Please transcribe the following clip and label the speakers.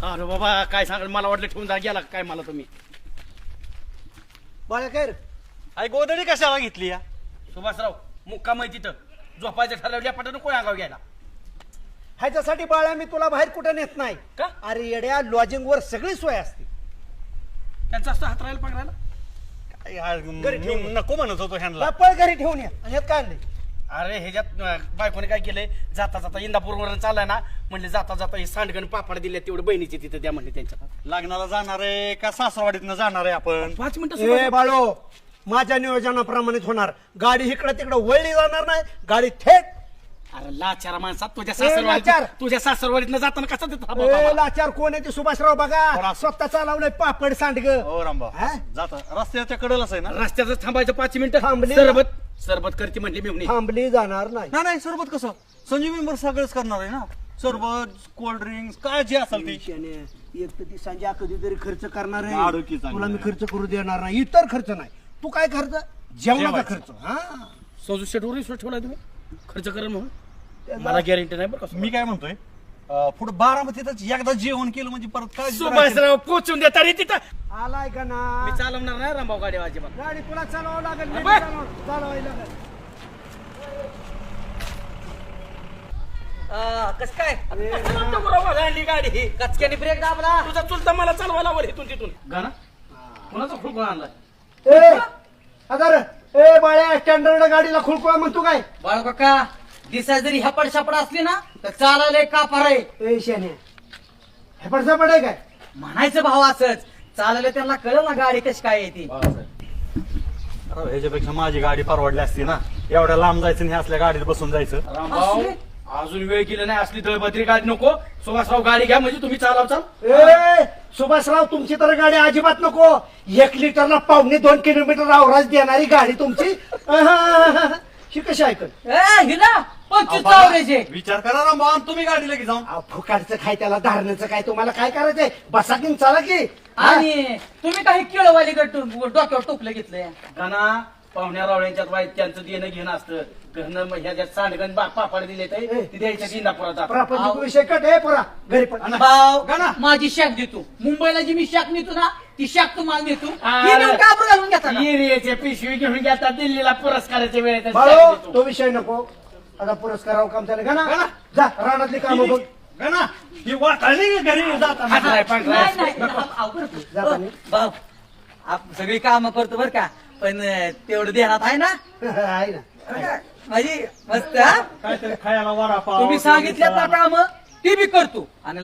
Speaker 1: अरे बाबा काय सांगा मला वाटलं ठेवून जा गेला काय मला तुम्ही
Speaker 2: बाळा काय रे?
Speaker 3: आई गोदडी कशाला घेतली या
Speaker 1: सुभाषराव मुक्काम आहे तिथं झोपायचं ठरवल्या पटानं कोण अंगाव घ्यायला
Speaker 2: ह्याच्यासाठी बाळा मी तुला बाहेर कुठे नेत नाही
Speaker 1: का?
Speaker 2: अरे येड्या लॉजिंग वर सगळी सोय असते.
Speaker 1: त्यांचा असतं हात राहायला पकडायला
Speaker 2: ठेवून
Speaker 3: मी नको म्हणत होतो ह्यांना
Speaker 2: पळ घरी ठेवून या आणि ह्यात काय आणलंय?
Speaker 1: अरे ह्याच्यात बायकोने काय केलंय जाता जाता इंदापूरवरून चाललाय ना म्हणले जाता जाता हे सांडगण पापड दिले तेवढे बहिणीचे तिथं द्या म्हणले त्यांच्या
Speaker 3: लग्नाला जाणार आहे का सासरवाडीतनं जाणार आहे आपण
Speaker 1: 5 मिनिटं
Speaker 2: ए
Speaker 1: सुभाष.
Speaker 2: बाळो माझ्या नियोजनाप्रमाणे होणार. गाडी इकडे तिकडे वळली जाणार नाही. गाडी थेट
Speaker 1: अरे लाचारा माणसात तुझ्या
Speaker 2: लाचार.
Speaker 1: सासरवाडीतनं जाताना कसा देतो
Speaker 2: ए, लाचार कोण आहे ते सुभाषराव बघा स्वतः चालवलंय पापड सांडग.
Speaker 3: हो रामबा
Speaker 2: हा?
Speaker 3: जाता रस्त्याच्या कडेलाच आहे ना
Speaker 1: रस्त्याचं थांबायचं 5 मिनिटं
Speaker 2: थांबली.
Speaker 1: सरबत करते म्हणली मी
Speaker 2: थांबली जाणार नाही.
Speaker 3: नाही सरबत कसं संजीव मेंबर सगळंच करणार आहे ना सरबत कोल्ड ड्रिंक्स काय जे असेल ती
Speaker 2: एक तर ती संजय कधीतरी खर्च करणार
Speaker 3: आडोकी
Speaker 2: आहे.
Speaker 3: चांगली
Speaker 2: तुला मी
Speaker 3: आहे.
Speaker 2: खर्च करू देणार नाही. इतर खर्च नाही. तू काय खर्च जेवणाचा
Speaker 3: जेवायचं.
Speaker 2: खर्च. हा
Speaker 1: सजू शेटवर विश्वास ठेवला तुम्ही खर्च करेल म्हणून मला गॅरंटी नाही बरं का
Speaker 3: मी काय म्हणतोय पुढे बारामतीतच एकदा जेवण केलं म्हणजे परत काय
Speaker 1: सुभाषराव पोचून देता रे तिथं
Speaker 2: आलाय का ना?
Speaker 1: मी चालवणार नाही रामभाऊ गाडी अजिबात
Speaker 2: गाडी तुला चालवावं लागेल. मी
Speaker 1: अबे!
Speaker 2: चालवायला लागेल.
Speaker 4: कस काय
Speaker 1: गाडी गाडी
Speaker 4: कचक्याने ब्रेक दाबला
Speaker 1: तुझा चुलता मला चालवायला वर इथून तिथून गाणं कोणाचा खुळकुळा आणलाय
Speaker 2: ए अगर ए बाळ्या स्टँडर्ड गाडीला खुळकुळा म्हणतो काय?
Speaker 4: बाळ काका दिसा जरी हपड शपड असली ना तर चालायला एक कापार आहे
Speaker 2: ए शान्या हे पडसा पडाय काय?
Speaker 4: म्हणायचं भाव असंच चालायला त्यांना कळलं ना गाडी कशी काय येते
Speaker 3: ह्याच्यापेक्षा माझी गाडी परवडली असती ना एवढ्या लांब जायचं नाही असल्या गाडीत बसून जायचं
Speaker 1: रामभाऊ अजून वेळ गेली नाही असली दळभद्री गाडी नको सुभाषराव गाडी घ्या म्हणजे तुम्ही चालाव चाल
Speaker 2: ए सुभाषराव तुमची तर गाडी अजिबात नको. 1 लिटरला 1.5-2 किलोमीटर आवराज देणारी गाडी तुमची. ही कशी ऐकल?
Speaker 4: हिला 25 आवरेजे
Speaker 3: विचार करा रामबा तुम्ही गाडीला की जाऊन
Speaker 2: फुकाडचं काय त्याला धारण्याचं काय तुम्हाला काय करायचंय? बसा की चाला की.
Speaker 4: आणि तुम्ही काही केळवाली डोक्यावर टोपलं घेतलंय
Speaker 1: गाणा पाहुण्या रावळ्यांच्यात वाईट त्यांचं देणं घेणं असतं घरनं मग ह्याच्यात सांडगण पापड दिले ते द्यायच्या इंदापुरात
Speaker 2: प्रापंचिक विषय कट आहे पुरा घरी पण.
Speaker 4: भाव
Speaker 3: गाणा.
Speaker 4: माझी शाक देतो मुंबईला जी मी शाक नेतो ना ती शाक तुम्हाला देतो
Speaker 1: अरे.
Speaker 4: ही नेऊन काबरू घालून घेता का?
Speaker 1: एरियाचे पिशवी घेऊन गेला दिल्लीला पुरस्काराच्या वेळेत
Speaker 2: बाळो तो विषय नको. आता पुरस्कारावर काम झालं का ना? जा रानातली कामं बघ.
Speaker 3: गाणा ही वाटाळली घरी जाताना
Speaker 4: नाही, नाही, अवघड होतं.
Speaker 2: जाताना.
Speaker 4: भाऊ सगळी कामं करतो बर का पण तेवढं ध्यानात आहे ना
Speaker 2: आहे ना.
Speaker 4: माझी मस्त हा?
Speaker 3: काहीतरी खायला वडापाव
Speaker 4: तुम्ही सांगितल्यात ना काम ती बी करतो आणि